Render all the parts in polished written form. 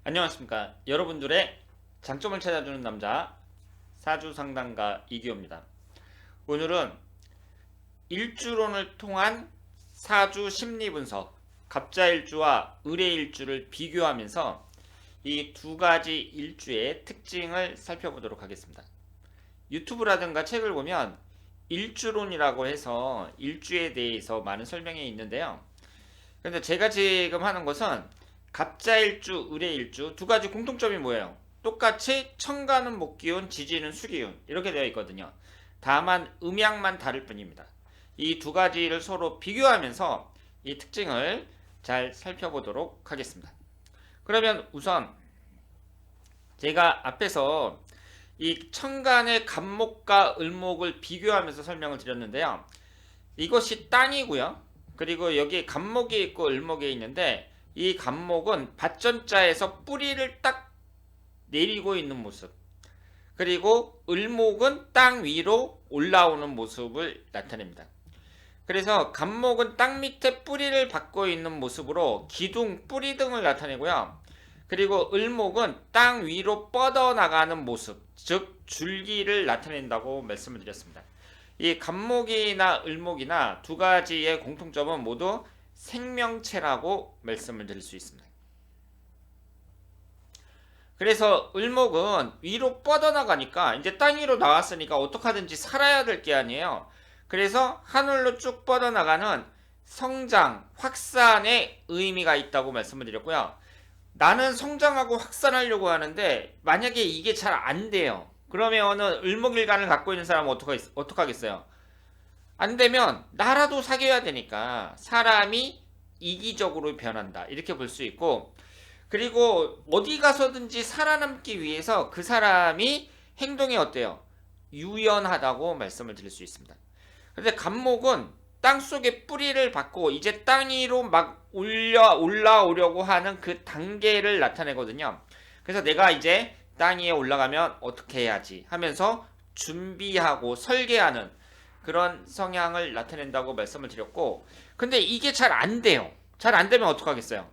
안녕하십니까. 여러분들의 장점을 찾아주는 남자 사주상담가 이기호입니다. 오늘은 일주론을 통한 사주 심리분석, 갑자일주와 을해일주를 비교하면서 이 두 가지 일주의 특징을 살펴보도록 하겠습니다. 유튜브라든가 책을 보면 일주론이라고 해서 일주에 대해서 많은 설명이 있는데요. 그런데 제가 지금 하는 것은 갑자일주, 을해일주 두 가지 공통점이 뭐예요? 똑같이 천간은 목기운, 지지는 수기운 이렇게 되어 있거든요. 다만 음양만 다를 뿐입니다. 이 두 가지를 서로 비교하면서 이 특징을 잘 살펴보도록 하겠습니다. 그러면 우선 제가 앞에서 이 천간의 갑목과 을목을 비교하면서 설명을 드렸는데요. 이것이 땅이고요. 그리고 여기 갑목이 있고 을목이 있는데 이 갑목은 밭전자에서 뿌리를 딱 내리고 있는 모습, 그리고 을목은 땅 위로 올라오는 모습을 나타냅니다. 그래서 갑목은 땅 밑에 뿌리를 받고 있는 모습으로 기둥, 뿌리 등을 나타내고요. 그리고 을목은 땅 위로 뻗어나가는 모습, 즉 줄기를 나타낸다고 말씀을 드렸습니다. 이 갑목이나 을목이나 두 가지의 공통점은 모두 생명체라고 말씀을 드릴 수 있습니다. 그래서 을목은 위로 뻗어나가니까 이제 땅 위로 나왔으니까 어떡하든지 살아야 될 게 아니에요. 그래서 하늘로 쭉 뻗어나가는 성장, 확산의 의미가 있다고 말씀을 드렸고요. 나는 성장하고 확산하려고 하는데 만약에 이게 잘 안 돼요. 그러면은 을목일간을 갖고 있는 사람은 어떡하겠어요? 안 되면 나라도 사귀어야 되니까 사람이 이기적으로 변한다. 이렇게 볼 수 있고, 그리고 어디 가서든지 살아남기 위해서 그 사람이 행동이 어때요? 유연하다고 말씀을 드릴 수 있습니다. 그런데 갑목은 땅속에 뿌리를 받고 이제 땅 위로 막 올라오려고 하는 그 단계를 나타내거든요. 그래서 내가 이제 땅 위에 올라가면 어떻게 해야지 하면서 준비하고 설계하는 그런 성향을 나타낸다고 말씀을 드렸고, 근데 이게 잘 안 돼요. 잘 안 되면 어떡하겠어요?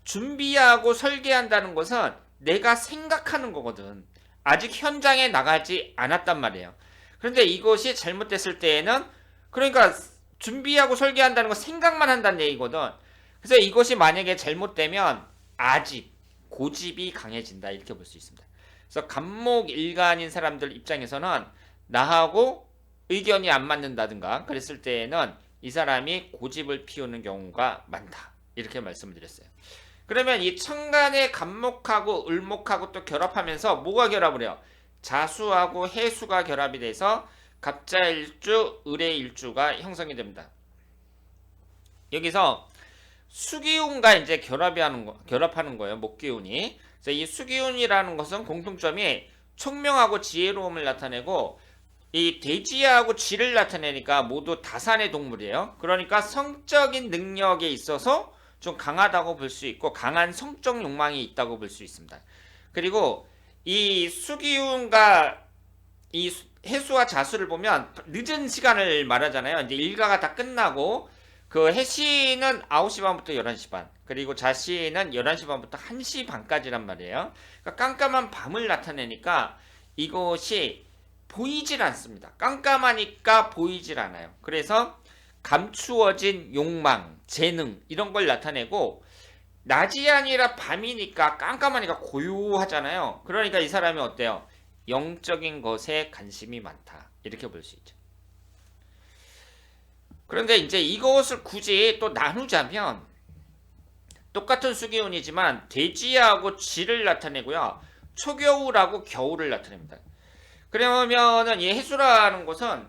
준비하고 설계한다는 것은 내가 생각하는 거거든. 아직 현장에 나가지 않았단 말이에요. 그런데 이것이 잘못됐을 때에는, 그러니까 준비하고 설계한다는 건 생각만 한다는 얘기거든. 그래서 이것이 만약에 잘못되면 아집, 고집이 강해진다. 이렇게 볼 수 있습니다. 그래서 갑목 일간인 사람들 입장에서는 나하고 의견이 안 맞는다든가 그랬을 때에는 이 사람이 고집을 피우는 경우가 많다. 이렇게 말씀을 드렸어요. 그러면 이 천간의 갑목하고 을목하고 또 결합하면서 뭐가 결합을 해요? 자수하고 해수가 결합이 돼서 갑자일주, 을해일주가 형성이 됩니다. 여기서 수기운과 이제 결합하는 거예요. 목기운이. 그래서 이 수기운이라는 것은 공통점이 총명하고 지혜로움을 나타내고, 이 돼지하고 쥐를 나타내니까 모두 다산의 동물이에요. 그러니까 성적인 능력에 있어서 좀 강하다고 볼 수 있고 강한 성적 욕망이 있다고 볼 수 있습니다. 그리고 이 수기운과 이 해수와 자수를 보면 늦은 시간을 말하잖아요. 이제 일가가 다 끝나고 그 해시는 9시 반부터 11시 반, 그리고 자시는 11시 반부터 1시 반까지란 말이에요. 그러니까 깜깜한 밤을 나타내니까 이것이 보이질 않습니다. 깜깜하니까 보이질 않아요. 그래서 감추어진 욕망, 재능 이런 걸 나타내고, 낮이 아니라 밤이니까 깜깜하니까 고요하잖아요. 그러니까 이 사람이 어때요? 영적인 것에 관심이 많다. 이렇게 볼 수 있죠. 그런데 이제 이것을 굳이 또 나누자면 똑같은 수기운이지만 돼지하고 쥐를 나타내고요. 초겨울하고 겨울을 나타냅니다. 그러면은 이 해수라는 것은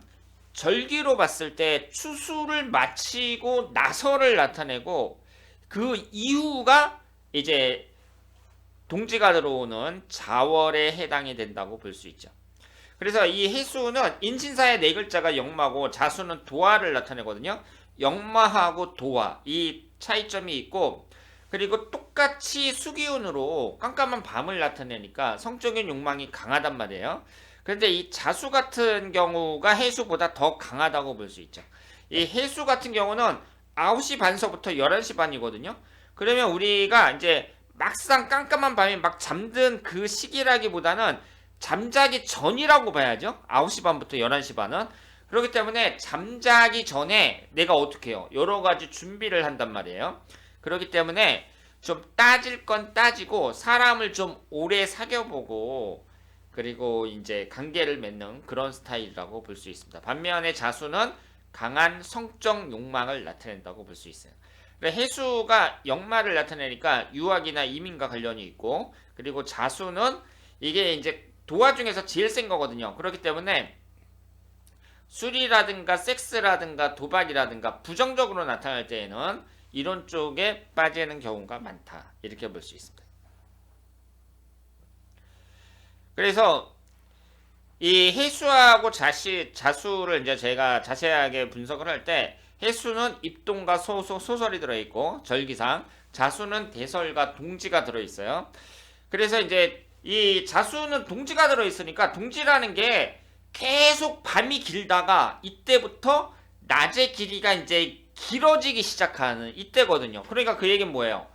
절기로 봤을 때 추수를 마치고 나서를 나타내고, 그 이후가 이제 동지가 들어오는 자월에 해당이 된다고 볼 수 있죠. 그래서 이 해수는 인신사의 네 글자가 역마고 자수는 도화를 나타내거든요. 역마하고 도화 이 차이점이 있고, 그리고 똑같이 수기운으로 깜깜한 밤을 나타내니까 성적인 욕망이 강하단 말이에요. 그런데 이 자수 같은 경우가 해수보다 더 강하다고 볼 수 있죠. 이 해수 같은 경우는 9시 반서부터 11시 반이거든요. 그러면 우리가 이제 막상 깜깜한 밤에 막 잠든 그 시기라기보다는 잠자기 전이라고 봐야죠. 9시 반부터 11시 반은. 그렇기 때문에 잠자기 전에 내가 어떻게 해요? 여러 가지 준비를 한단 말이에요. 그렇기 때문에 좀 따질 건 따지고 사람을 좀 오래 사귀어보고 그리고 이제 관계를 맺는 그런 스타일이라고 볼 수 있습니다. 반면에 자수는 강한 성적 욕망을 나타낸다고 볼 수 있어요. 해수가 역마를 나타내니까 유학이나 이민과 관련이 있고, 그리고 자수는 이게 이제 도화 중에서 제일 센 거거든요. 그렇기 때문에 술이라든가 섹스라든가 도박이라든가 부정적으로 나타날 때에는 이런 쪽에 빠지는 경우가 많다. 이렇게 볼 수 있습니다. 그래서 이 해수하고 자수를 이제 제가 자세하게 분석을 할 때 해수는 입동과 소설이 들어있고 절기상, 자수는 대설과 동지가 들어있어요. 그래서 이제 이 자수는 동지가 들어있으니까 동지라는 게 계속 밤이 길다가 이때부터 낮의 길이가 이제 길어지기 시작하는 이때거든요. 그러니까 그 얘기는 뭐예요?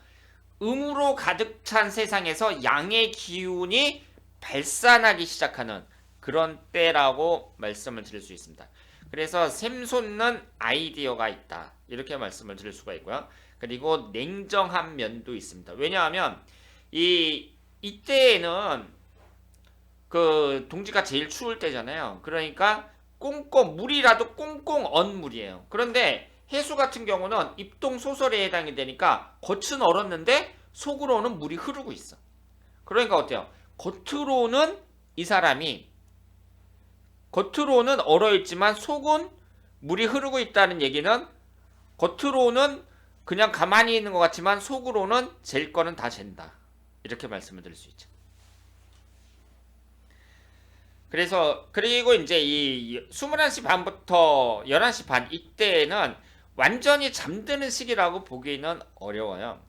음으로 가득 찬 세상에서 양의 기운이 발산하기 시작하는 그런 때라고 말씀을 드릴 수 있습니다. 그래서 샘솟는 아이디어가 있다. 이렇게 말씀을 드릴 수가 있고요. 그리고 냉정한 면도 있습니다. 왜냐하면 이때에는 그 동지가 제일 추울 때잖아요. 그러니까 물이라도 꽁꽁 언 물이에요. 그런데 해수 같은 경우는 입동 소설에 해당이 되니까 겉은 얼었는데 속으로는 물이 흐르고 있어. 그러니까 어때요? 겉으로는 이 사람이 겉으로는 얼어있지만 속은 물이 흐르고 있다는 얘기는 겉으로는 그냥 가만히 있는 것 같지만 속으로는 잴 거는 다 잰다. 이렇게 말씀을 드릴 수 있죠. 그리고 이제 이 21시 반부터 11시 반 이때에는 완전히 잠드는 시기라고 보기는 어려워요.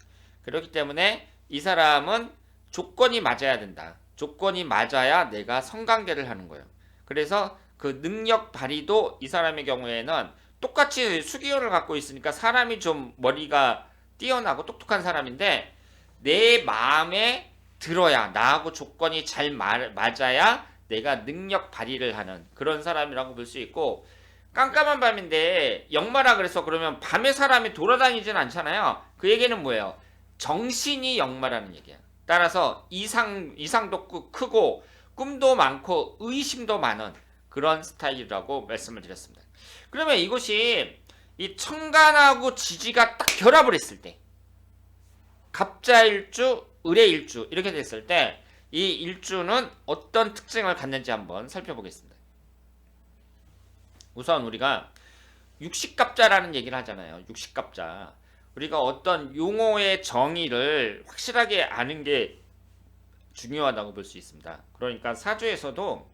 그렇기 때문에 이 사람은 조건이 맞아야 된다. 조건이 맞아야 내가 성관계를 하는 거예요. 그래서 그 능력 발휘도 이 사람의 경우에는 똑같이 수기호를 갖고 있으니까 사람이 좀 머리가 뛰어나고 똑똑한 사람인데 내 마음에 들어야 나하고 조건이 잘 맞아야 내가 능력 발휘를 하는 그런 사람이라고 볼 수 있고, 깜깜한 밤인데 역마라 그래서 그러면 밤에 사람이 돌아다니진 않잖아요. 그 얘기는 뭐예요? 정신이 역마라는 얘기야. 따라서 이상도 크고 꿈도 많고 의심도 많은 그런 스타일이라고 말씀을 드렸습니다. 그러면 이것이 이 천간하고 지지가 딱 결합을 했을 때, 갑자일주, 을의일주 이렇게 됐을 때 이 일주는 어떤 특징을 갖는지 한번 살펴보겠습니다. 우선 우리가 육식갑자라는 얘기를 하잖아요. 육식갑자. 우리가 어떤 용어의 정의를 확실하게 아는 게 중요하다고 볼 수 있습니다. 그러니까 사주에서도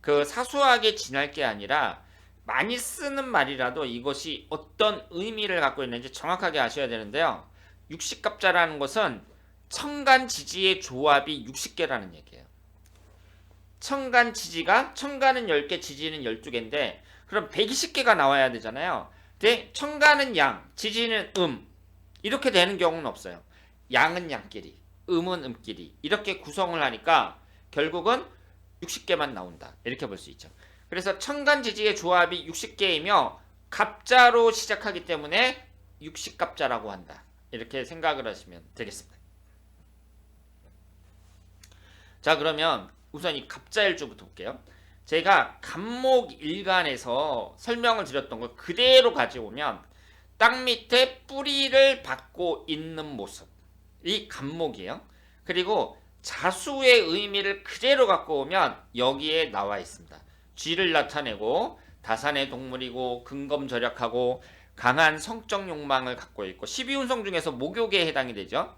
그 사소하게 지날 게 아니라 많이 쓰는 말이라도 이것이 어떤 의미를 갖고 있는지 정확하게 아셔야 되는데요. 육식갑자라는 것은 천간지지의 조합이 60개라는 얘기예요. 천간지지가 천간은 10개, 지지는 12개인데 그럼 120개가 나와야 되잖아요. 근데 천간은 양, 지지는 이렇게 되는 경우는 없어요. 양은 양끼리, 음은 음끼리 이렇게 구성을 하니까 결국은 60개만 나온다. 이렇게 볼 수 있죠. 그래서 천간지지의 조합이 60개이며 갑자로 시작하기 때문에 육식갑자라고 한다. 이렇게 생각을 하시면 되겠습니다. 자, 그러면 우선 이 갑자일주부터 볼게요. 제가 갑목일간에서 설명을 드렸던 걸 그대로 가져오면 땅 밑에 뿌리를 받고 있는 모습, 이 갑목이에요. 그리고 자수의 의미를 그대로 갖고 오면 여기에 나와 있습니다. 쥐를 나타내고 다산의 동물이고 근검절약하고 강한 성적 욕망을 갖고 있고 12운성 중에서 목욕에 해당이 되죠.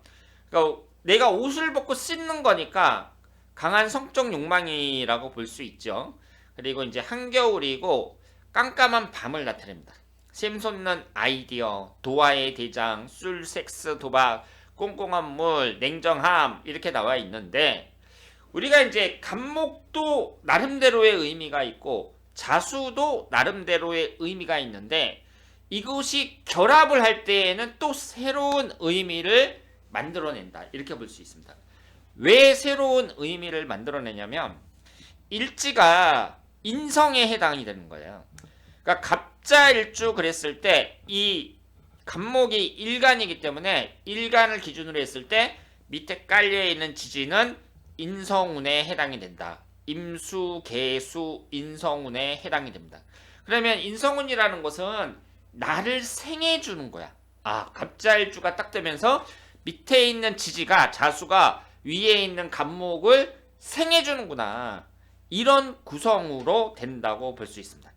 그러니까 내가 옷을 벗고 씻는 거니까 강한 성적 욕망이라고 볼 수 있죠. 그리고 이제 한겨울이고 깜깜한 밤을 나타냅니다. 샘솟는 아이디어, 도화의 대장, 술, 섹스, 도박, 꽁꽁한 물, 냉정함 이렇게 나와 있는데 우리가 이제 갑목도 나름대로의 의미가 있고 자수도 나름대로의 의미가 있는데 이것이 결합을 할 때에는 또 새로운 의미를 만들어낸다. 이렇게 볼 수 있습니다. 왜 새로운 의미를 만들어내냐면 일지가 인성에 해당이 되는 거예요. 그러니까 갑자일주 그랬을 때 이 간목이 일간이기 때문에 일간을 기준으로 했을 때 밑에 깔려있는 지지는 인성운에 해당이 된다. 임수, 개수, 인성운에 해당이 됩니다. 그러면 인성운이라는 것은 나를 생해주는 거야. 갑자일주가 딱 되면서 밑에 있는 지지가 자수가 위에 있는 간목을 생해주는구나. 이런 구성으로 된다고 볼 수 있습니다.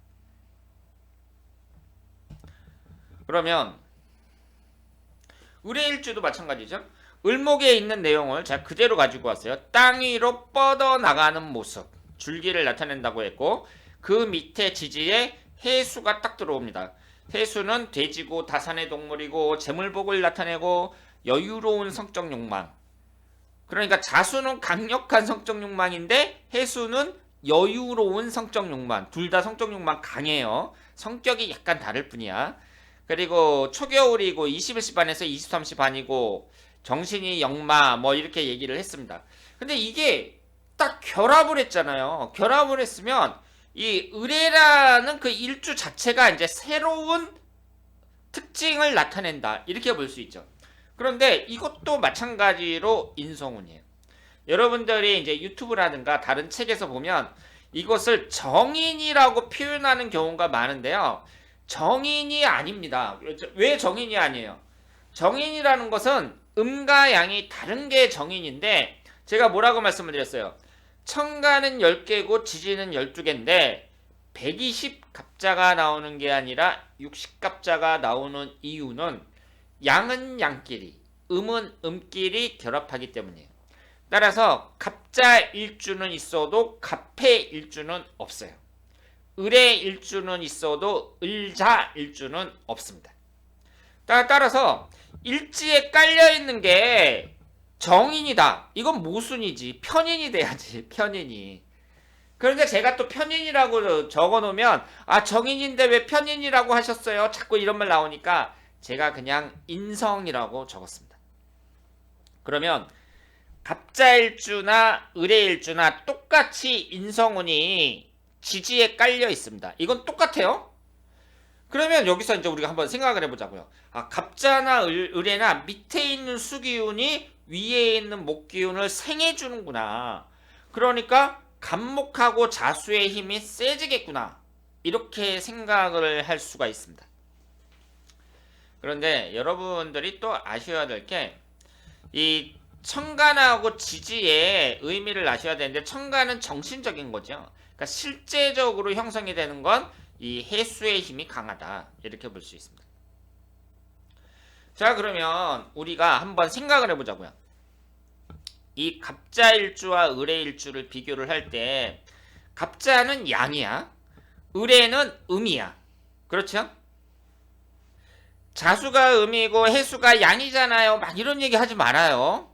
그러면 의뢰일주도 마찬가지죠. 을목에 있는 내용을 제가 그대로 가지고 왔어요. 땅 위로 뻗어나가는 모습, 줄기를 나타낸다고 했고 그 밑에 지지에 해수가 딱 들어옵니다. 해수는 돼지고 다산의 동물이고 재물복을 나타내고 여유로운 성적 욕망. 그러니까 자수는 강력한 성적 욕망인데 해수는 여유로운 성적 욕망. 둘 다 성적 욕망 강해요. 성격이 약간 다를 뿐이야. 그리고 초겨울이고 21시 반에서 23시 반이고 정신이 역마 뭐 이렇게 얘기를 했습니다. 근데 이게 딱 결합을 했잖아요. 결합을 했으면 이 의뢰라는 그 일주 자체가 이제 새로운 특징을 나타낸다. 이렇게 볼 수 있죠. 그런데 이것도 마찬가지로 인성운이에요. 여러분들이 이제 유튜브라든가 다른 책에서 보면 이것을 정인이라고 표현하는 경우가 많은데요. 정인이 아닙니다. 왜 정인이 아니에요? 정인이라는 것은 음과 양이 다른 게 정인인데 제가 뭐라고 말씀을 드렸어요? 천간은 10개고 지지는 12개인데 120갑자가 나오는 게 아니라 60갑자가 나오는 이유는 양은 양끼리, 음은 음끼리 결합하기 때문이에요. 따라서 갑자일주는 있어도 갑해일주는 없어요. 을해일주는 있어도 을자일주는 없습니다. 따라서 일지에 깔려있는 게 정인이다. 이건 모순이지. 편인이 돼야지. 편인이. 그런데 제가 또 편인이라고 적어놓으면 정인인데 왜 편인이라고 하셨어요? 자꾸 이런 말 나오니까 제가 그냥 인성이라고 적었습니다. 그러면 갑자일주나 을해일주나 똑같이 인성운이 지지에 깔려 있습니다. 이건 똑같아요. 그러면 여기서 이제 우리가 한번 생각을 해보자고요. 갑자나 을해나 밑에 있는 수기운이 위에 있는 목기운을 생해주는구나. 그러니까 간목하고 자수의 힘이 세지겠구나. 이렇게 생각을 할 수가 있습니다. 그런데 여러분들이 또 아셔야 될 게 이 천간하고 지지의 의미를 아셔야 되는데 천간은 정신적인 거죠. 그러니까 실제적으로 형성이 되는 건 이 해수의 힘이 강하다. 이렇게 볼 수 있습니다. 자, 그러면 우리가 한번 생각을 해보자고요. 이 갑자일주와 을해일주를 비교를 할 때 갑자는 양이야. 을해는 음이야. 그렇죠? 자수가 음이고 해수가 양이잖아요. 막 이런 얘기 하지 말아요.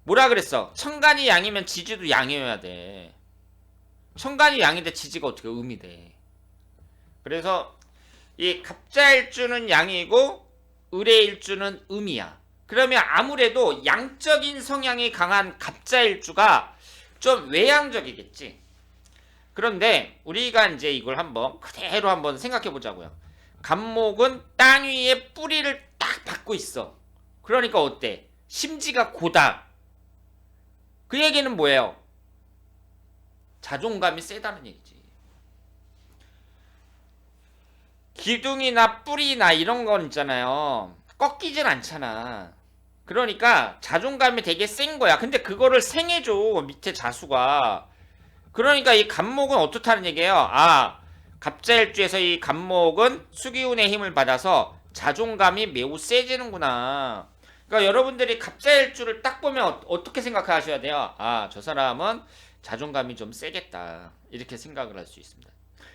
뭐라 그랬어? 천간이 양이면 지지도 양이어야 돼. 천간이 양인데 지지가 어떻게 음이 돼? 그래서 이 갑자일주는 양이고 을해일주는 음이야. 그러면 아무래도 양적인 성향이 강한 갑자일주가 좀 외향적이겠지. 그런데 우리가 이제 이걸 한번 그대로 한번 생각해 보자고요. 간목은 땅 위에 뿌리를 딱 박고 있어. 그러니까 어때? 심지가 고다. 그 얘기는 뭐예요? 자존감이 세다는 얘기지. 기둥이나 뿌리나 이런 건 있잖아요. 꺾이진 않잖아. 그러니까 자존감이 되게 센 거야. 근데 그거를 생해줘. 밑에 자수가. 그러니까 이 간목은 어떻다는 얘기예요? 갑자일주에서 이 간목은 수기운의 힘을 받아서 자존감이 매우 세지는구나. 그러니까 여러분들이 갑자일주를 딱 보면 어떻게 생각하셔야 돼요? 저 사람은 자존감이 좀 세겠다. 이렇게 생각을 할 수 있습니다.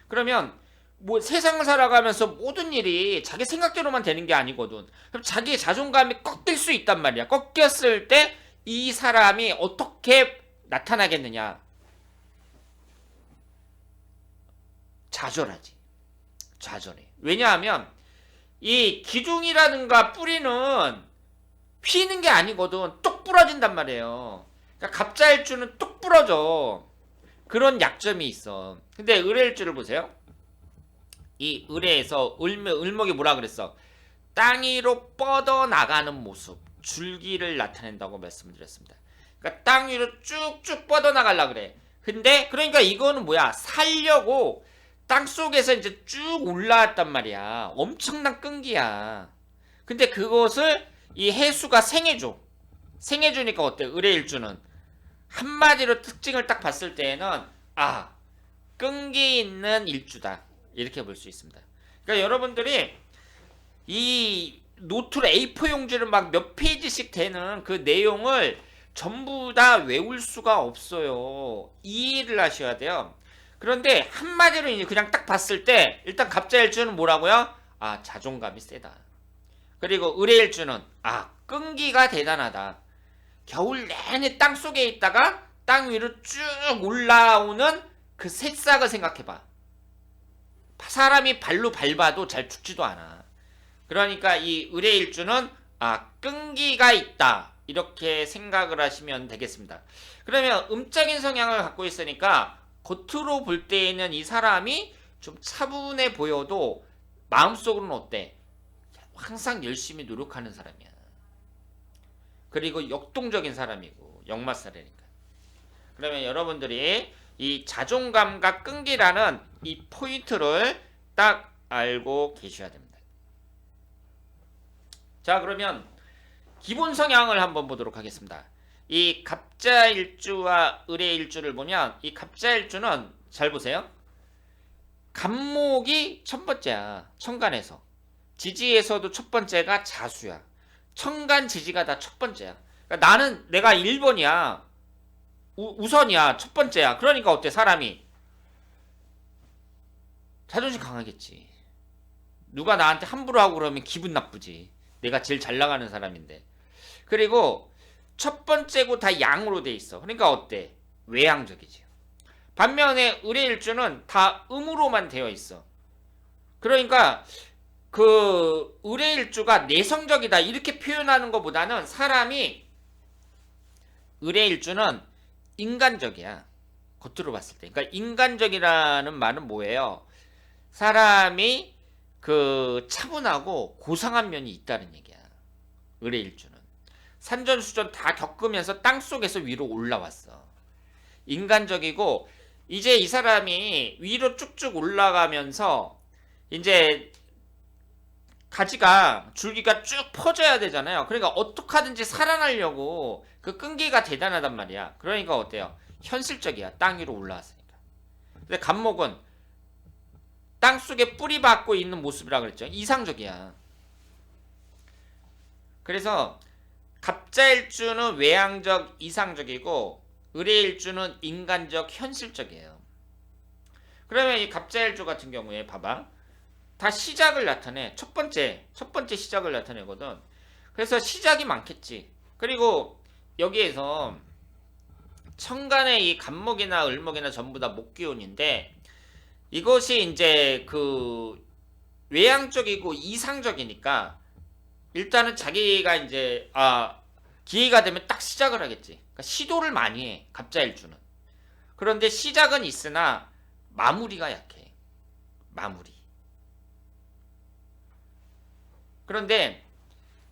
그러면 뭐 세상을 살아가면서 모든 일이 자기 생각대로만 되는 게 아니거든. 그럼 자기의 자존감이 꺾일 수 있단 말이야. 꺾였을 때 이 사람이 어떻게 나타나겠느냐? 좌절하지. 좌절해. 왜냐하면 이 기둥이라든가 뿌리는 휘는 게 아니거든. 뚝 부러진단 말이에요. 그러니까 갑자일주는 뚝 부러져. 그런 약점이 있어. 근데 을해일주를 보세요. 이 을해에서 을목이 뭐라 그랬어? 땅 위로 뻗어나가는 모습, 줄기를 나타낸다고 말씀드렸습니다. 그러니까 땅 위로 쭉쭉 뻗어나가려 그래. 근데 그러니까 이거는 뭐야? 살려고 땅 속에서 이제 쭉 올라왔단 말이야. 엄청난 끈기야. 근데 그것을 이 해수가 생해줘. 생해주니까 어때? 을해일주는 한마디로 특징을 딱 봤을 때에는 끈기 있는 일주다. 이렇게 볼 수 있습니다. 그러니까 여러분들이 이 노트를 A4 용지를 막 몇 페이지씩 되는 그 내용을 전부 다 외울 수가 없어요. 이해를 하셔야 돼요. 그런데 한마디로 이제 그냥 딱 봤을 때 일단 갑자일주는 뭐라고요? 자존감이 세다. 그리고 을해일주는 끈기가 대단하다. 겨울 내내 땅 속에 있다가 땅 위로 쭉 올라오는 그 새싹을 생각해봐. 사람이 발로 밟아도 잘 죽지도 않아. 그러니까 이 을해일주는 끈기가 있다. 이렇게 생각을 하시면 되겠습니다. 그러면 음적인 성향을 갖고 있으니까 겉으로 볼 때에는 이 사람이 좀 차분해 보여도 마음속으로는 어때? 항상 열심히 노력하는 사람이야. 그리고 역동적인 사람이고 역마살이니까. 그러면 여러분들이 이 자존감과 끈기라는 이 포인트를 딱 알고 계셔야 됩니다. 자, 그러면 기본 성향을 한번 보도록 하겠습니다. 이 갑자일주와 을해일주를 보면 이 갑자일주는 잘 보세요. 갑목이 첫 번째야. 천간에서. 지지에서도 첫 번째가 자수야. 천간 지지가 다 첫 번째야. 그러니까 나는 내가 1번이야. 우선이야. 첫 번째야. 그러니까 어때? 사람이 자존심 강하겠지. 누가 나한테 함부로 하고 그러면 기분 나쁘지. 내가 제일 잘 나가는 사람인데. 그리고 첫 번째고 다 양으로 돼 있어. 그러니까 어때? 외향적이지. 반면에 을해일주는 다 음으로만 되어 있어. 그러니까 그 을해일주가 내성적이다 이렇게 표현하는 것보다는 사람이 을해일주는 인간적이야. 겉으로 봤을 때. 그러니까 인간적이라는 말은 뭐예요? 사람이 그 차분하고 고상한 면이 있다는 얘기야. 을해일주는. 산전수전 다 겪으면서 땅속에서 위로 올라왔어. 인간적이고 이제 이 사람이 위로 쭉쭉 올라가면서 이제 가지가 줄기가 쭉 퍼져야 되잖아요. 그러니까 어떻게 하든지 살아나려고 그 끈기가 대단하단 말이야. 그러니까 어때요? 현실적이야. 땅 위로 올라왔으니까. 근데 갑목은 땅속에 뿌리 박고 있는 모습이라 그랬죠. 이상적이야. 그래서 갑자일주는 외향적, 이상적이고 을해일주는 인간적, 현실적이에요. 그러면 이 갑자일주 같은 경우에 봐봐. 다 시작을 나타내. 첫 번째 시작을 나타내거든. 그래서 시작이 많겠지. 그리고 여기에서 천간의 이 갑목이나 을목이나 전부 다 목기운인데 이것이 이제 그 외향적이고 이상적이니까 일단은 자기가 이제 기회가 되면 딱 시작을 하겠지. 그러니까 시도를 많이 해. 갑자일주는. 그런데 시작은 있으나 마무리가 약해. 마무리. 그런데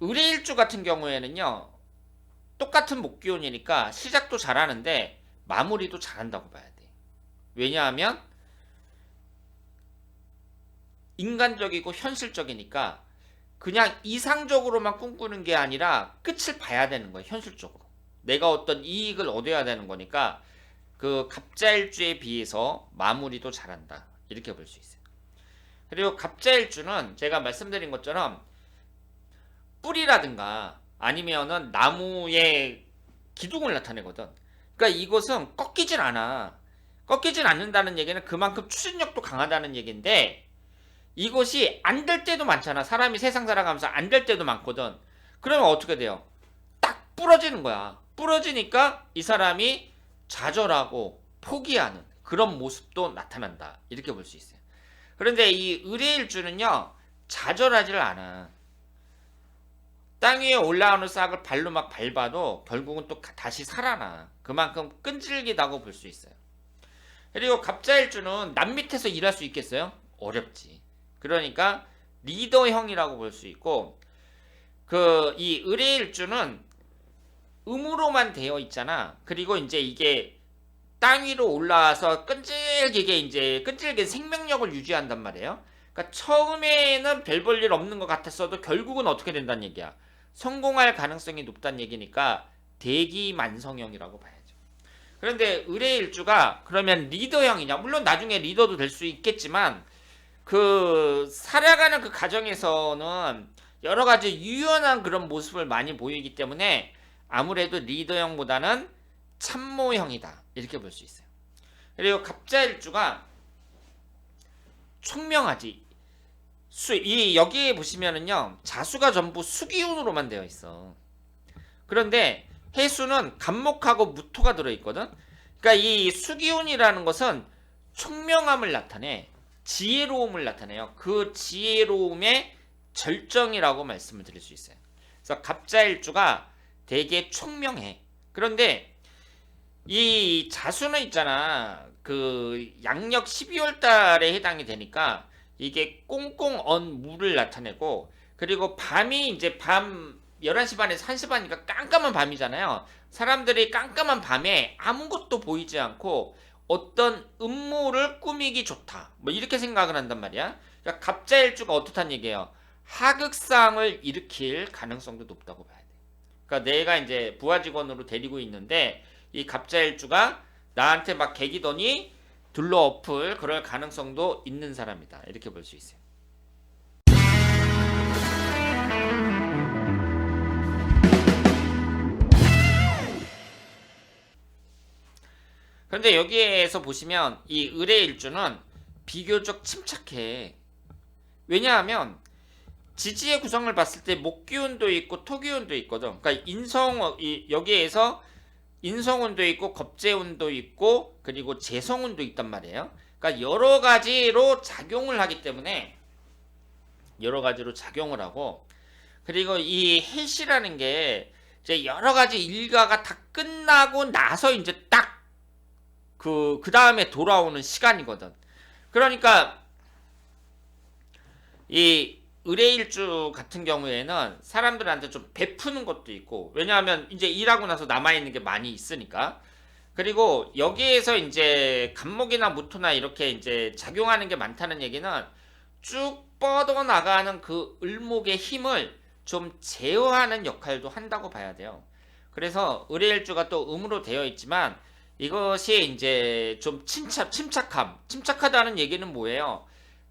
을해일주 같은 경우에는요. 똑같은 목기운이니까 시작도 잘하는데 마무리도 잘한다고 봐야 돼. 왜냐하면 인간적이고 현실적이니까 그냥 이상적으로만 꿈꾸는 게 아니라 끝을 봐야 되는 거예요. 현실적으로. 내가 어떤 이익을 얻어야 되는 거니까 그 갑자일주에 비해서 마무리도 잘한다. 이렇게 볼 수 있어요. 그리고 갑자일주는 제가 말씀드린 것처럼 뿌리라든가 아니면은 나무의 기둥을 나타내거든. 그러니까 이것은 꺾이질 않아. 꺾이질 않는다는 얘기는 그만큼 추진력도 강하다는 얘기인데 이것이 안 될 때도 많잖아. 사람이 세상 살아가면서 안 될 때도 많거든. 그러면 어떻게 돼요? 딱 부러지는 거야. 부러지니까 이 사람이 좌절하고 포기하는 그런 모습도 나타난다. 이렇게 볼 수 있어요. 그런데 이 을해일주는요. 좌절하지를 않아. 땅 위에 올라오는 싹을 발로 막 밟아도 결국은 또 다시 살아나. 그만큼 끈질기다고 볼 수 있어요. 그리고 갑자일주는 남 밑에서 일할 수 있겠어요? 어렵지. 그러니까 리더형이라고 볼 수 있고, 이 을의일주는 음으로만 되어 있잖아. 그리고 이제 이게 땅 위로 올라와서 끈질긴 생명력을 유지한단 말이에요. 그러니까 처음에는 별 볼 일 없는 것 같았어도 결국은 어떻게 된다는 얘기야. 성공할 가능성이 높다는 얘기니까 대기만성형이라고 봐야죠. 그런데 을의일주가 그러면 리더형이냐? 물론 나중에 리더도 될 수 있겠지만 살아가는 그 과정에서는 여러 가지 유연한 그런 모습을 많이 보이기 때문에 아무래도 리더형보다는 참모형이다. 이렇게 볼 수 있어요. 그리고 갑자일주가 총명하지. 여기에 보시면은요, 자수가 전부 수기운으로만 되어 있어. 그런데 해수는 간목하고 무토가 들어있거든. 그러니까 이 수기운이라는 것은 총명함을 나타내, 지혜로움을 나타내요. 그 지혜로움의 절정이라고 말씀을 드릴 수 있어요. 그래서 갑자일주가 되게 총명해. 그런데 이 자수는 있잖아. 양력 12월 달에 해당이 되니까 이게 꽁꽁 언 물을 나타내고, 그리고 밤이 이제 밤 11시 반에서 1시 반이니까 깜깜한 밤이잖아요. 사람들이 깜깜한 밤에 아무것도 보이지 않고 어떤 음모를 꾸미기 좋다. 뭐 이렇게 생각을 한단 말이야. 그러니까 갑자일주가 어떻다는 얘기예요. 하극상을 일으킬 가능성도 높다고 봐야 돼. 그러니까 내가 이제 부하 직원으로 데리고 있는데 이 갑자일주가 나한테 막 개기더니 둘러 엎을 그럴 가능성도 있는 사람이다. 이렇게 볼 수 있어요. 그런데 여기에서 보시면 이 을의일주는 비교적 침착해. 왜냐하면 지지의 구성을 봤을 때 목기운도 있고 토기운도 있거든. 그러니까 여기에서 인성운도 있고 겁재운도 있고 그리고 재성운도 있단 말이에요. 그러니까 여러 가지로 작용을 하기 때문에 여러 가지로 작용을 하고, 그리고 이 해시라는 게 이제 여러 가지 일과가 다 끝나고 나서 이제 딱 그 다음에 돌아오는 시간이거든. 그러니까 이 을의일주 같은 경우에는 사람들한테 좀 베푸는 것도 있고, 왜냐하면 이제 일하고 나서 남아있는 게 많이 있으니까. 그리고 여기에서 이제 간목이나 무토나 이렇게 이제 작용하는 게 많다는 얘기는 쭉 뻗어나가는 그 을목의 힘을 좀 제어하는 역할도 한다고 봐야 돼요. 그래서 을의일주가 또 음으로 되어 있지만 이것이 이제 좀 침착하다는 얘기는 뭐예요?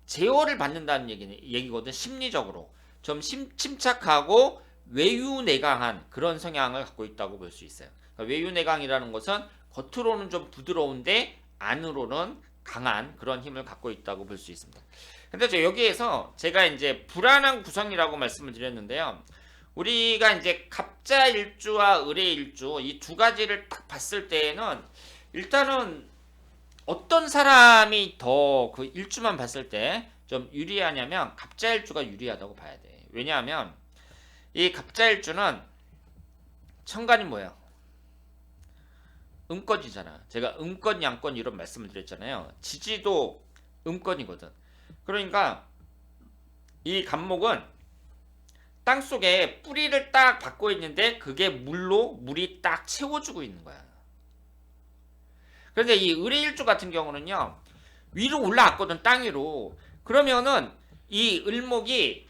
제어를 받는다는 얘기거든. 심리적으로 좀 침착하고 외유내강한 그런 성향을 갖고 있다고 볼 수 있어요. 그러니까 외유내강이라는 것은 겉으로는 좀 부드러운데 안으로는 강한 그런 힘을 갖고 있다고 볼 수 있습니다. 근데 여기에서 제가 이제 불안한 구성이라고 말씀을 드렸는데요. 우리가 이제 갑자일주와 을의일주 이 두 가지를 딱 봤을 때에는 일단은 어떤 사람이 더 그 일주만 봤을 때 좀 유리하냐면 갑자일주가 유리하다고 봐야 돼. 왜냐하면 이 갑자일주는 천간이 뭐야? 음권이잖아. 제가 음권, 양권 이런 말씀을 드렸잖아요. 지지도 음권이거든. 그러니까 이 간목은 땅속에 뿌리를 딱 받고 있는데 그게 물이 딱 채워주고 있는 거야. 그런데 이 을의일주 같은 경우는요, 위로 올라왔거든. 땅 위로. 그러면은 이 을목이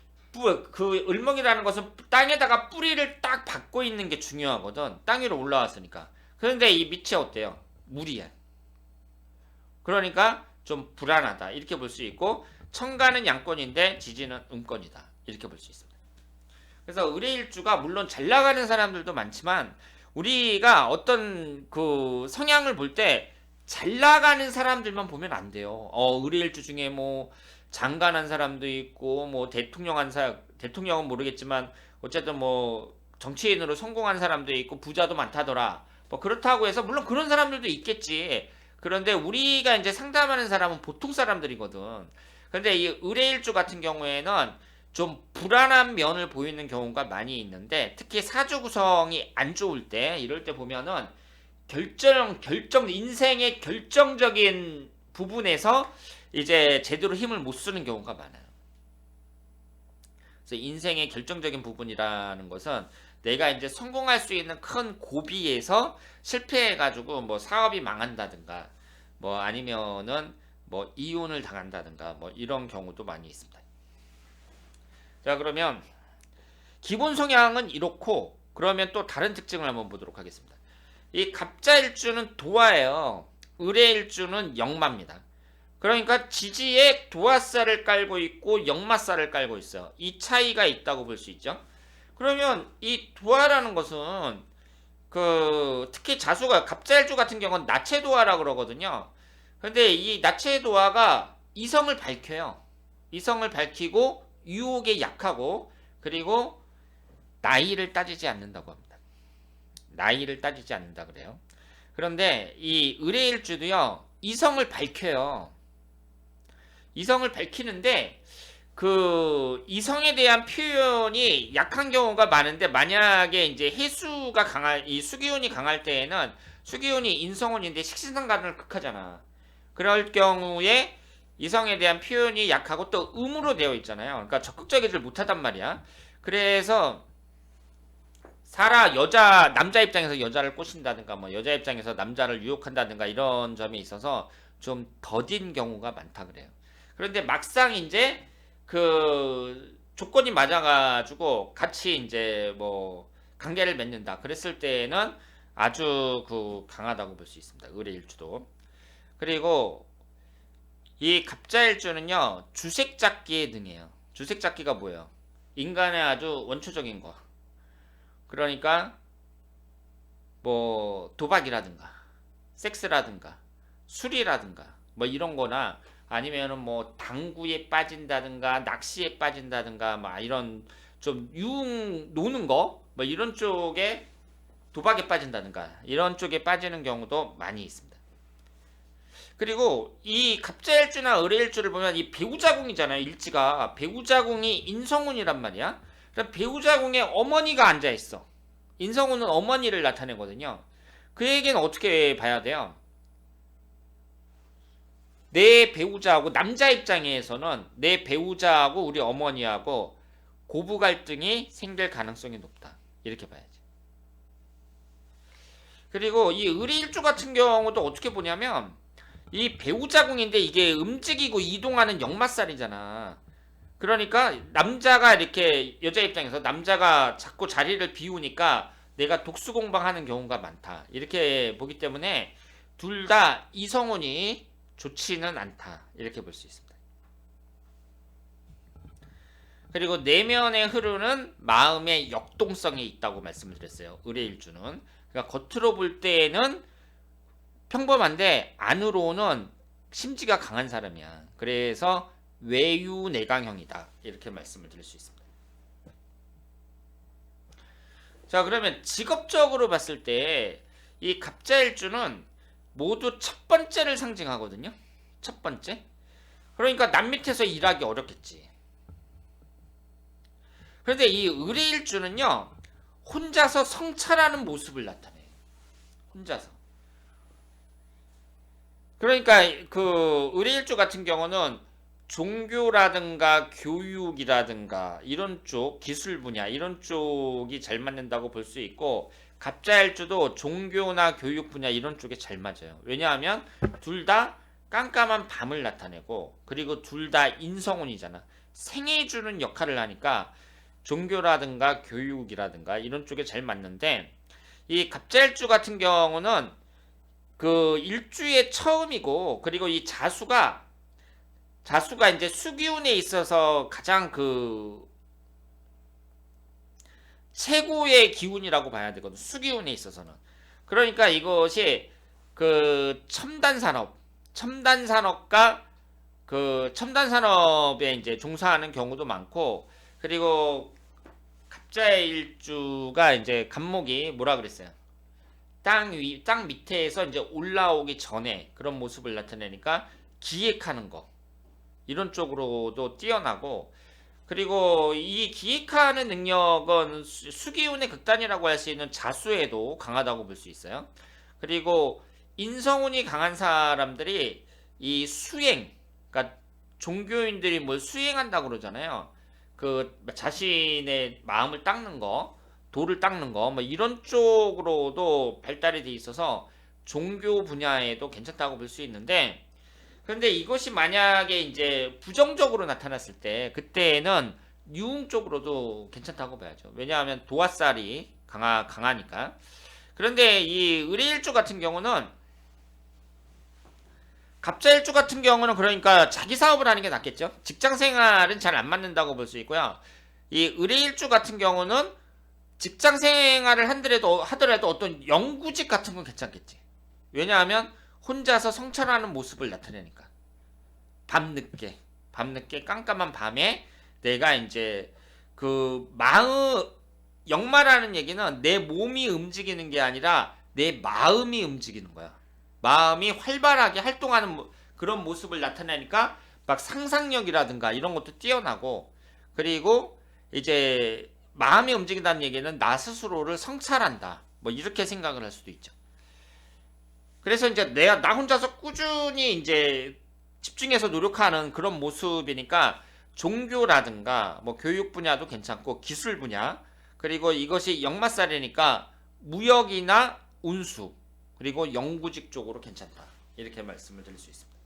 그 을목이라는 것은 땅에다가 뿌리를 딱 받고 있는 게 중요하거든. 땅 위로 올라왔으니까. 그런데 이 밑이 어때요? 물이야. 그러니까 좀 불안하다. 이렇게 볼 수 있고, 천간은 양권인데 지지는 음권이다. 이렇게 볼 수 있습니다. 그래서 을의일주가 물론 잘 나가는 사람들도 많지만 우리가 어떤 그 성향을 볼 때 잘 나가는 사람들만 보면 안 돼요. 을의일주 중에 뭐 장관한 사람도 있고 뭐 대통령은 모르겠지만 어쨌든 뭐 정치인으로 성공한 사람도 있고 부자도 많다더라. 뭐 그렇다고 해서 물론 그런 사람들도 있겠지. 그런데 우리가 이제 상담하는 사람은 보통 사람들이거든. 그런데 이 을의일주 같은 경우에는 좀 불안한 면을 보이는 경우가 많이 있는데, 특히 사주 구성이 안 좋을 때, 이럴 때 보면은 인생의 결정적인 부분에서 이제 제대로 힘을 못 쓰는 경우가 많아요. 그래서 인생의 결정적인 부분이라는 것은 내가 이제 성공할 수 있는 큰 고비에서 실패해가지고 뭐 사업이 망한다든가, 뭐 아니면은 뭐 이혼을 당한다든가, 뭐 이런 경우도 많이 있습니다. 자, 그러면 기본 성향은 이렇고, 그러면 또 다른 특징을 한번 보도록 하겠습니다. 이 갑자일주는 도화예요. 을의일주는 역마입니다. 그러니까 지지에 도화살을 깔고 있고 역마살을 깔고 있어요. 이 차이가 있다고 볼 수 있죠. 그러면 이 도화라는 것은 특히 자수가 갑자일주 같은 경우는 나체도화라고 그러거든요. 근데 이 나체도화가 이성을 밝혀요. 이성을 밝히고 유혹에 약하고, 그리고 나이를 따지지 않는다고 합니다. 나이를 따지지 않는다 그래요. 그런데 이 을의일주도요, 이성을 밝혀요. 이성을 밝히는데 그 이성에 대한 표현이 약한 경우가 많은데, 만약에 이제 해수가 강할, 이 수기운이 강할 때에는, 수기운이 인성운인데 식신상간을 극하잖아. 그럴 경우에 이성에 대한 표현이 약하고 또 음으로 되어 있잖아요. 그러니까 적극적이질 못하단 말이야. 그래서 남자 입장에서 여자를 꼬신다든가, 뭐 여자 입장에서 남자를 유혹한다든가, 이런 점이 있어서 좀 더딘 경우가 많다 그래요. 그런데 막상 이제 조건이 맞아가지고 같이 이제 뭐 관계를 맺는다 그랬을 때는 아주 강하다고 볼 수 있습니다. 을의일주도. 그리고 이 갑자일주는요, 주색잡기에 능해요. 주색잡기가 뭐예요? 인간의 아주 원초적인 거. 그러니까 뭐 도박이라든가 섹스라든가 술이라든가 뭐 이런 거나, 아니면은 뭐 당구에 빠진다든가 낚시에 빠진다든가, 막 이런 좀 유흥 노는 거, 뭐 이런 쪽에, 도박에 빠진다든가 이런 쪽에 빠지는 경우도 많이 있습니다. 그리고 이 갑자일주나 을의일주를 보면 이 배우자궁이잖아요. 일지가 배우자궁이 인성운이란 말이야. 그럼 배우자궁에 어머니가 앉아 있어. 인성운은 어머니를 나타내거든요. 그 얘기는 어떻게 봐야 돼요? 내 배우자하고, 남자 입장에서는 내 배우자하고 우리 어머니하고 고부 갈등이 생길 가능성이 높다. 이렇게 봐야지. 그리고 이 을의일주 같은 경우도 어떻게 보냐면, 이 배우자궁인데 이게 움직이고 이동하는 역마살이잖아. 그러니까 남자가 이렇게, 여자 입장에서 남자가 자꾸 자리를 비우니까 내가 독수공방하는 경우가 많다. 이렇게 보기 때문에 둘 다 이성운이 좋지는 않다. 이렇게 볼 수 있습니다. 그리고 내면에 흐르는 마음의 역동성이 있다고 말씀을 드렸어요. 을의일주는. 그러니까 겉으로 볼 때에는 평범한데 안으로는 심지가 강한 사람이야. 그래서 외유내강형이다. 이렇게 말씀을 드릴 수 있습니다. 자, 그러면 직업적으로 봤을 때 이 갑자일주는 모두 첫 번째를 상징하거든요. 첫 번째. 그러니까 남 밑에서 일하기 어렵겠지. 그런데 이 을의일주는요, 혼자서 성찰하는 모습을 나타내요. 혼자서. 그러니까 을의일주 같은 경우는 종교라든가 교육이라든가 이런 쪽, 기술 분야 이런 쪽이 잘 맞는다고 볼 수 있고, 갑자일주도 종교나 교육 분야 이런 쪽에 잘 맞아요. 왜냐하면 둘 다 깜깜한 밤을 나타내고, 그리고 둘 다 인성운이잖아. 생해주는 역할을 하니까 종교라든가 교육이라든가 이런 쪽에 잘 맞는데, 이 갑자일주 같은 경우는 일주의 처음이고, 그리고 이 자수가 이제 수기운에 있어서 가장 최고의 기운이라고 봐야 되거든. 수기운에 있어서는. 그러니까 이것이 첨단 산업과 첨단 산업에 이제 종사하는 경우도 많고, 그리고 갑자일주가 이제 간목이 뭐라 그랬어요? 땅 밑에서 이제 올라오기 전에 그런 모습을 나타내니까 기획하는 거, 이런 쪽으로도 뛰어나고, 그리고 이 기획하는 능력은 수기운의 극단이라고 할 수 있는 자수에도 강하다고 볼 수 있어요. 그리고 인성운이 강한 사람들이 이 수행, 그러니까 종교인들이 뭘 수행한다고 그러잖아요. 그 자신의 마음을 닦는 거, 도를 닦는 거, 뭐 이런 쪽으로도 발달이 돼 있어서 종교 분야에도 괜찮다고 볼 수 있는데, 그런데 이것이 만약에 이제 부정적으로 나타났을 때, 그때는 유흥 쪽으로도 괜찮다고 봐야죠. 왜냐하면 도화살이 강하니까. 그런데 이 의뢰일주 같은 경우는, 갑자일주 같은 경우는 그러니까 자기 사업을 하는 게 낫겠죠. 직장 생활은 잘 안 맞는다고 볼 수 있고요. 이 의뢰일주 같은 경우는 직장 생활을 하더라도 어떤 영구직 같은 건 괜찮겠지. 왜냐하면 혼자서 성찰하는 모습을 나타내니까. 밤늦게 깜깜한 밤에 내가 이제 그 역마라는 얘기는 내 몸이 움직이는 게 아니라 내 마음이 움직이는 거야. 마음이 활발하게 활동하는 그런 모습을 나타내니까 막 상상력이라든가 이런 것도 뛰어나고, 그리고 이제 마음이 움직인다는 얘기는 나 스스로를 성찰한다, 뭐 이렇게 생각을 할 수도 있죠. 그래서 이제 나 혼자서 꾸준히 이제 집중해서 노력하는 그런 모습이니까 종교라든가 뭐 교육 분야도 괜찮고 기술 분야, 그리고 이것이 역마살이니까 무역이나 운수, 그리고 영구직 쪽으로 괜찮다, 이렇게 말씀을 드릴 수 있습니다.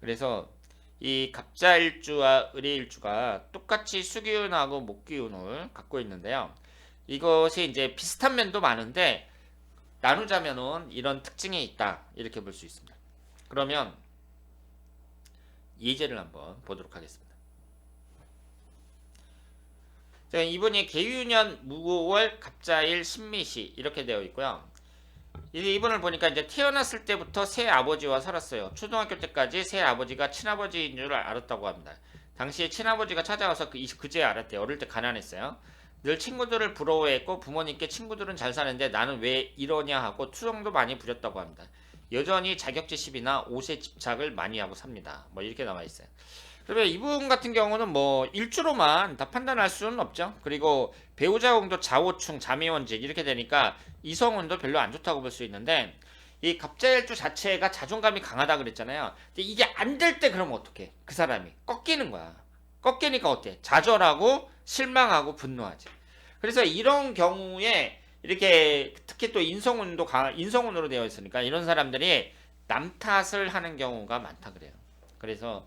그래서 이 갑자일주와 을의일주가 똑같이 수기운하고 목기운을 갖고 있는데요. 이것이 이제 비슷한 면도 많은데 나누자면은 이런 특징이 있다, 이렇게 볼 수 있습니다. 그러면 예제를 한번 보도록 하겠습니다. 자, 이분이 개유년 무월 갑자일 신미시 이렇게 되어 있고요. 이분을 보니까 이제 태어났을 때부터 새 아버지와 살았어요. 초등학교 때까지 새 아버지가 친아버지인 줄 알았다고 합니다. 당시에 친아버지가 찾아와서 그제 알았대요. 어릴 때 가난했어요. 늘 친구들을 부러워했고 부모님께 친구들은 잘 사는데 나는 왜 이러냐 하고 투정도 많이 부렸다고 합니다. 여전히 자격지 시비나 옷에 집착을 많이 하고 삽니다. 뭐 이렇게 나와 있어요. 그러면 이분 같은 경우는 뭐 일주로만 다 판단할 수는 없죠. 그리고 배우자 운도 자오충, 자미원직 이렇게 되니까 이성운도 별로 안 좋다고 볼 수 있는데, 이 갑자일주 자체가 자존감이 강하다 그랬잖아요. 근데 이게 안 될 때 그러면 어떡해? 그 사람이 꺾이는 거야. 꺾이니까 어때? 좌절하고 실망하고 분노하지. 그래서 이런 경우에 이렇게 특히 또 인성운으로 되어 있으니까 이런 사람들이 남 탓을 하는 경우가 많다 그래요. 그래서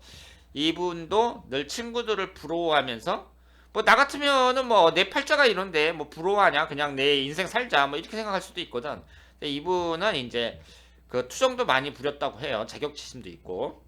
이분도 늘 친구들을 부러워하면서, 뭐 나 같으면은 뭐 내 팔자가 이런데 뭐 부러워하냐, 그냥 내 인생 살자, 뭐 이렇게 생각할 수도 있거든. 근데 이분은 이제 그 투정도 많이 부렸다고 해요. 자격지심도 있고.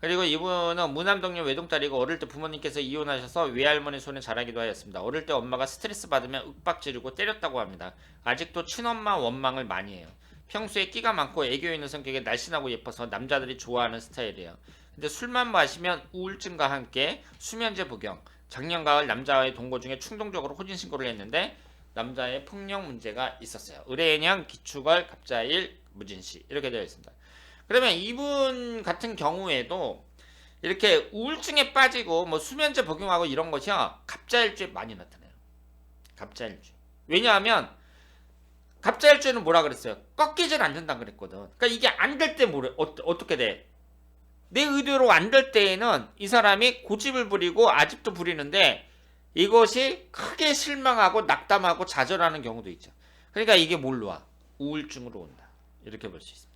그리고 이분은 무남동녀 외동딸이고 어릴 때 부모님께서 이혼하셔서 외할머니 손에 자라기도 하였습니다. 어릴 때 엄마가 스트레스 받으면 윽박지르고 때렸다고 합니다. 아직도 친엄마 원망을 많이 해요. 평소에 끼가 많고 애교 있는 성격에 날씬하고 예뻐서 남자들이 좋아하는 스타일이에요. 근데 술만 마시면 우울증과 함께 수면제 복용, 작년 가을 남자와의 동거 중에 충동적으로 혼인신고를 했는데 남자의 폭력 문제가 있었어요. 을해년 기축월 갑자일 무진시 이렇게 되어 있습니다. 그러면 이분 같은 경우에도 이렇게 우울증에 빠지고 뭐 수면제 복용하고 이런 것이요, 갑자일주에 많이 나타나요. 갑자일주. 왜냐하면 갑자일주는 뭐라 그랬어요? 꺾이질 않는다 그랬거든. 그러니까 이게 안 될 때 어떻게 돼? 내 의도로 안 될 때에는 이 사람이 고집을 부리고 아집도 부리는데 이것이 크게 실망하고 낙담하고 좌절하는 경우도 있죠. 그러니까 이게 뭘로 와? 우울증으로 온다. 이렇게 볼 수 있습니다.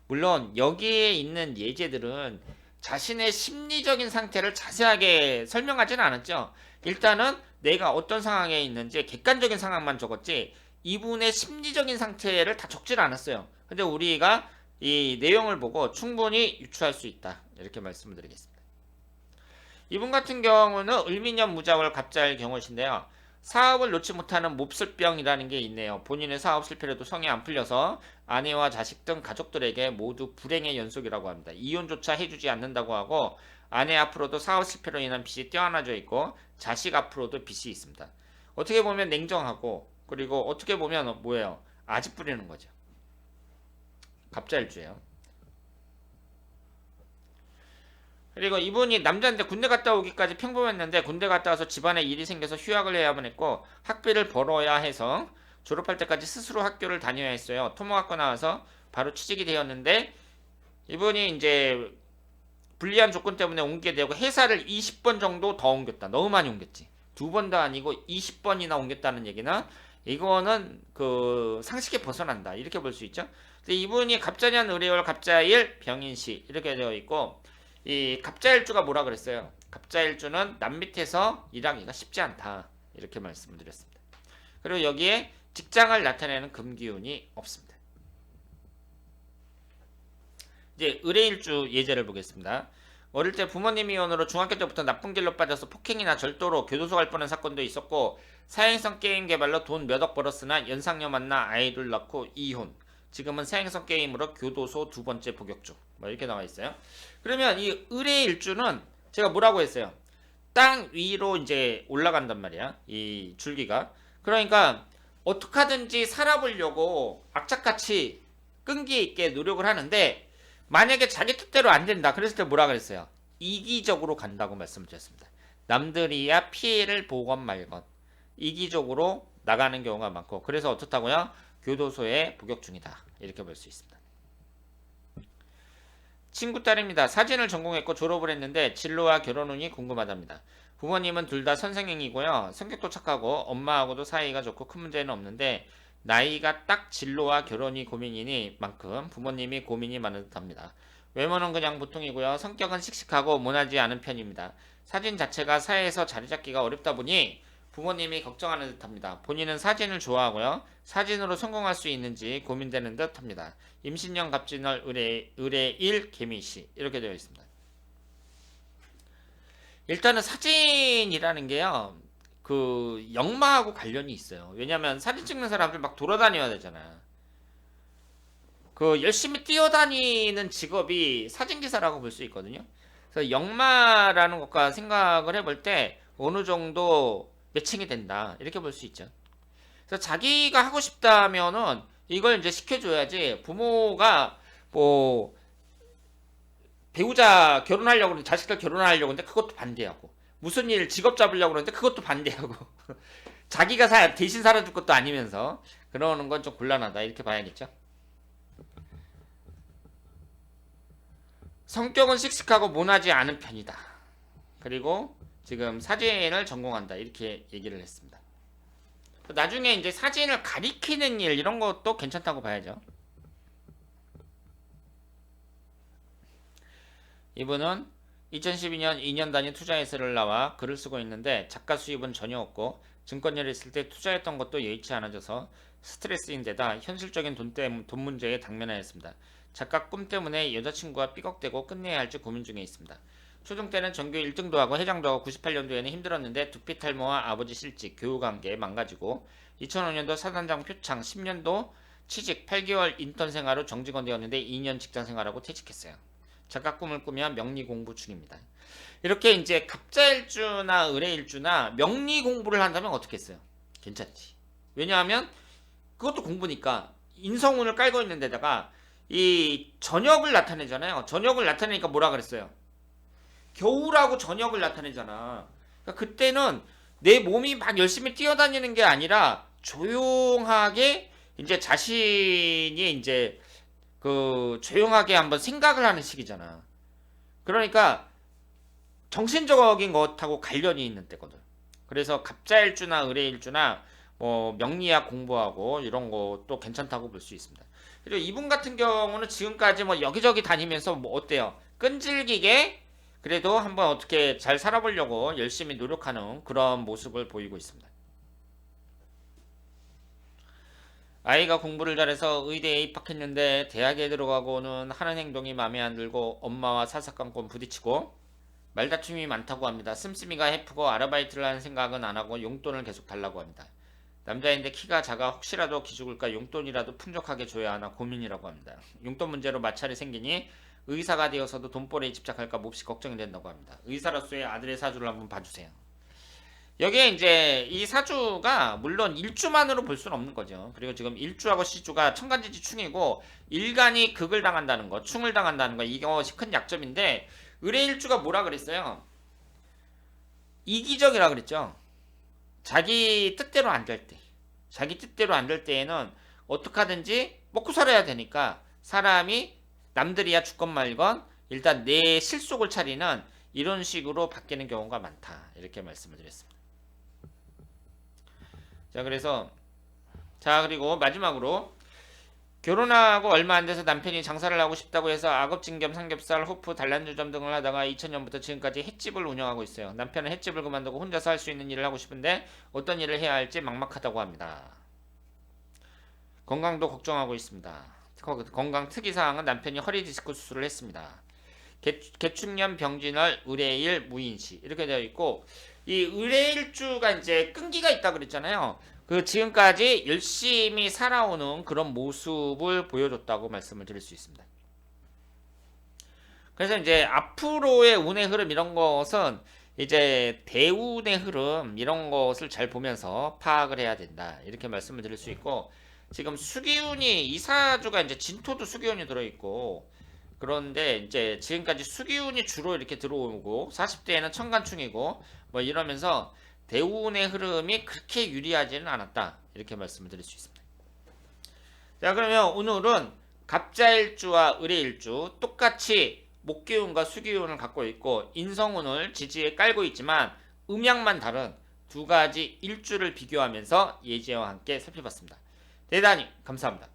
물론 여기에 있는 예제들은 자신의 심리적인 상태를 자세하게 설명하지는 않았죠. 일단은 내가 어떤 상황에 있는지 객관적인 상황만 적었지 이분의 심리적인 상태를 다 적질 않았어요. 근데 우리가 이 내용을 보고 충분히 유추할 수 있다, 이렇게 말씀을 드리겠습니다. 이분 같은 경우는 을미년 무자월 갑자일 경우신데요. 사업을 놓지 못하는 몹쓸병이라는 게 있네요. 본인의 사업 실패로도 성이 안 풀려서 아내와 자식 등 가족들에게 모두 불행의 연속이라고 합니다. 이혼조차 해주지 않는다고 하고 아내 앞으로도 사업 실패로 인한 빚이 떼어나져 있고 자식 앞으로도 빚이 있습니다. 어떻게 보면 냉정하고, 그리고 어떻게 보면 뭐예요? 아집 부리는 거죠. 갑자일주예요. 그리고 이분이 남자인데 군대 갔다 오기까지 평범했는데 군대 갔다 와서 집안에 일이 생겨서 휴학을 해야만 했고 학비를 벌어야 해서 졸업할 때까지 스스로 학교를 다녀야 했어요. 토목학과 나와서 바로 취직이 되었는데 이분이 이제 불리한 조건 때문에 옮기게 되고 회사를 20번 정도 더 옮겼다. 너무 많이 옮겼지. 두 번도 아니고 20번이나 옮겼다는 얘기나 이거는 그 상식에 벗어난다. 이렇게 볼 수 있죠. 근데 이분이 갑자년 을해월 갑자일 병인시 이렇게 되어 있고 이 갑자일주가 뭐라 그랬어요? 갑자일주는 남 밑에서 일하기가 쉽지 않다. 이렇게 말씀을 드렸습니다. 그리고 여기에 직장을 나타내는 금기운이 없습니다. 이제 을해일주 예제를 보겠습니다. 어릴 때 부모님 이혼으로 중학교 때부터 나쁜 길로 빠져서 폭행이나 절도로 교도소 갈 뻔한 사건도 있었고 사행성 게임 개발로 돈 몇 억 벌었으나 연상녀 만나 아이를 낳고 이혼. 지금은 사행성 게임으로 교도소 두 번째 복역 중. 뭐 이렇게 나와 있어요. 그러면 이 을해일주는 제가 뭐라고 했어요? 땅 위로 이제 올라간단 말이야. 이 줄기가. 그러니까 어떻게 하든지 살아보려고 악착같이 끈기 있게 노력을 하는데 만약에 자기 뜻대로 안 된다. 그랬을 때 뭐라 그랬어요? 이기적으로 간다고 말씀드렸습니다. 남들이야 피해를 보건 말건 이기적으로 나가는 경우가 많고 그래서 어떻다고요? 교도소에 복역 중이다. 이렇게 볼 수 있습니다. 친구 딸입니다. 사진을 전공했고 졸업을 했는데 진로와 결혼 운이 궁금하답니다. 부모님은 둘 다 선생님이고요. 성격도 착하고 엄마하고도 사이가 좋고 큰 문제는 없는데 나이가 딱 진로와 결혼이 고민이니 만큼 부모님이 고민이 많은 듯합니다. 외모는 그냥 보통이고요. 성격은 씩씩하고 모나지 않은 편입니다. 사진 자체가 사회에서 자리 잡기가 어렵다 보니 부모님이 걱정하는 듯합니다. 본인은 사진을 좋아하고요. 사진으로 성공할 수 있는지 고민되는 듯합니다. 임신년 갑진월 을해일 개미시 이렇게 되어 있습니다. 일단은 사진이라는 게요. 그 역마하고 관련이 있어요. 왜냐면 사진 찍는 사람들 막 돌아다녀야 되잖아. 그 열심히 뛰어다니는 직업이 사진기사라고 볼 수 있거든요. 그래서 역마라는 것과 생각을 해볼 때 어느 정도 매칭이 된다. 이렇게 볼 수 있죠. 그래서 자기가 하고 싶다면은 이걸 이제 시켜줘야지 부모가 뭐 배우자 결혼하려고 그러는데 자식들 결혼하려고 하는데 그것도 반대하고 무슨 일 직업 잡으려고 그러는데 그것도 반대하고 자기가 대신 살아줄 것도 아니면서 그러는 건 좀 곤란하다 이렇게 봐야겠죠. 성격은 씩씩하고 모나지 않은 편이다. 그리고 지금 사진을 전공한다 이렇게 얘기를 했습니다. 나중에 이제 사진을 가리키는 일 이런 것도 괜찮다고 봐야죠. 이분은 2012년 2년 단위 투자에서를 나와 글을 쓰고 있는데 작가 수입은 전혀 없고 증권일을 있을 때 투자했던 것도 여의치 않아져서 스트레스인데다 현실적인 돈 문제에 당면하였습니다. 작가 꿈 때문에 여자친구와 삐걱대고 끝내야 할지 고민 중에 있습니다. 초중 때는 전교 1등도 하고 회장도 하고 98년도에는 힘들었는데 두피 탈모와 아버지 실직, 교우관계 망가지고 2005년도 사단장 표창, 10년도 취직, 8개월 인턴 생활 후 정직원 되었는데 2년 직장 생활하고 퇴직했어요. 작가 꿈을 꾸며 명리 공부 중입니다. 이렇게 이제 갑자일주나 을해일주나 명리 공부를 한다면 어떻게 했어요? 괜찮지. 왜냐하면 그것도 공부니까 인성운을 깔고 있는 데다가 이 저녁을 나타내잖아요. 저녁을 나타내니까 뭐라 그랬어요? 겨울하고 저녁을 나타내잖아. 그러니까 그때는 내 몸이 막 열심히 뛰어다니는 게 아니라 조용하게 이제 자신이 이제 그 조용하게 한번 생각을 하는 시기잖아. 그러니까 정신적인 것하고 관련이 있는 때거든. 그래서 갑자일주나 을해일주나 뭐 명리학 공부하고 이런 것도 괜찮다고 볼 수 있습니다. 그리고 이분 같은 경우는 지금까지 뭐 여기저기 다니면서 뭐 어때요? 끈질기게 그래도 한번 어떻게 잘 살아보려고 열심히 노력하는 그런 모습을 보이고 있습니다. 아이가 공부를 잘해서 의대에 입학했는데 대학에 들어가고는 하는 행동이 마음에 안 들고 엄마와 사사건건 부딪히고 말다툼이 많다고 합니다. 씀씀이가 해프고 아르바이트를 하는 생각은 안 하고 용돈을 계속 달라고 합니다. 남자인데 키가 작아 혹시라도 기죽을까 용돈이라도 풍족하게 줘야 하나 고민이라고 합니다. 용돈 문제로 마찰이 생기니 의사가 되어서도 돈벌이에 집착할까 몹시 걱정이 된다고 합니다. 의사로서의 아들의 사주를 한번 봐주세요. 여기에 이제 이 사주가 물론 일주만으로 볼 수는 없는 거죠. 그리고 지금 일주하고 시주가 천간지지 충이고 일간이 극을 당한다는 거, 충을 당한다는 거 이것이 큰 약점인데 의뢰일주가 뭐라 그랬어요? 이기적이라 그랬죠. 자기 뜻대로 안 될 때. 자기 뜻대로 안 될 때에는 어떻게 하든지 먹고 살아야 되니까 사람이 남들이야 죽건 말건 일단 내 실속을 차리는 이런 식으로 바뀌는 경우가 많다. 이렇게 말씀을 드렸습니다. 자, 그래서 그리고 마지막으로 결혼하고 얼마 안 돼서 남편이 장사를 하고 싶다고 해서 악업진겸, 삼겹살, 호프, 단란주점 등을 하다가 2000년부터 지금까지 횟집을 운영하고 있어요. 남편은 횟집을 그만두고 혼자서 할 수 있는 일을 하고 싶은데 어떤 일을 해야 할지 막막하다고 합니다. 건강도 걱정하고 있습니다. 건강 특이사항은 남편이 허리 디스크 수술을 했습니다. 개축년 병진월 의뢰일 무인시 이렇게 되어 있고, 이 의뢰일주가 이제 끈기가 있다 그랬잖아요. 그 지금까지 열심히 살아오는 그런 모습을 보여줬다고 말씀을 드릴 수 있습니다. 그래서 이제 앞으로의 운의 흐름 이런 것은 이제 대운의 흐름 이런 것을 잘 보면서 파악을 해야 된다. 이렇게 말씀을 드릴 수 있고, 지금 수기운이 이사주가 이제 진토도 수기운이 들어있고, 그런데 이제 지금까지 수기운이 주로 이렇게 들어오고 40대에는 천간충이고 뭐 이러면서 대운의 흐름이 그렇게 유리하지는 않았다. 이렇게 말씀을 드릴 수 있습니다. 자, 그러면 오늘은 갑자일주와 을의일주 똑같이 목기운과 수기운을 갖고 있고 인성운을 지지에 깔고 있지만 음양만 다른 두 가지 일주를 비교하면서 예지와 함께 살펴봤습니다. 대단히 감사합니다.